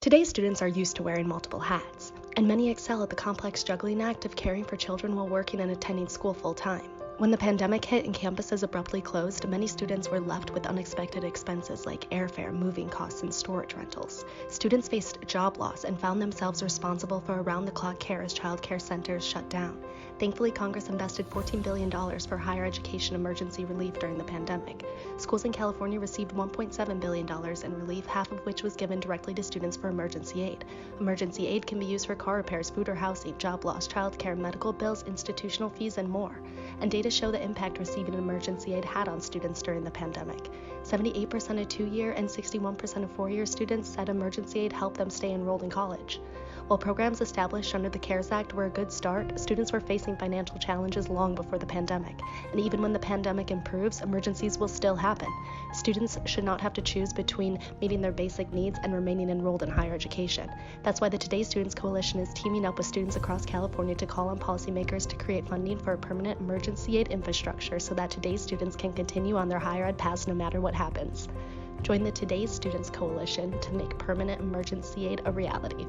Today's students are used to wearing multiple hats, and many excel at the complex juggling act of caring for children while working and attending school full-time. When the pandemic hit and campuses abruptly closed, many students were left with unexpected expenses like airfare, moving costs, and storage rentals. Students faced job loss and found themselves responsible for around-the-clock care as child care centers shut down. Thankfully, Congress invested $14 billion for higher education emergency relief during the pandemic. Schools in California received $1.7 billion in relief, half of which was given directly to students for emergency aid. Emergency aid can be used for car repairs, food or housing, job loss, child care, medical bills, institutional fees, and more. And data show the impact receiving emergency aid had on students during the pandemic. 78% of 2-year and 61% of 4-year students said emergency aid helped them stay enrolled in college. While programs established under the CARES Act were a good start, students were facing financial challenges long before the pandemic. And even when the pandemic improves, emergencies will still happen. Students should not have to choose between meeting their basic needs and remaining enrolled in higher education. That's why the Today Students Coalition is teaming up with students across California to call on policymakers to create funding for a permanent emergency aid infrastructure so that today's students can continue on their higher ed paths no matter what happens. Join the Today's Students Coalition to make permanent emergency aid a reality.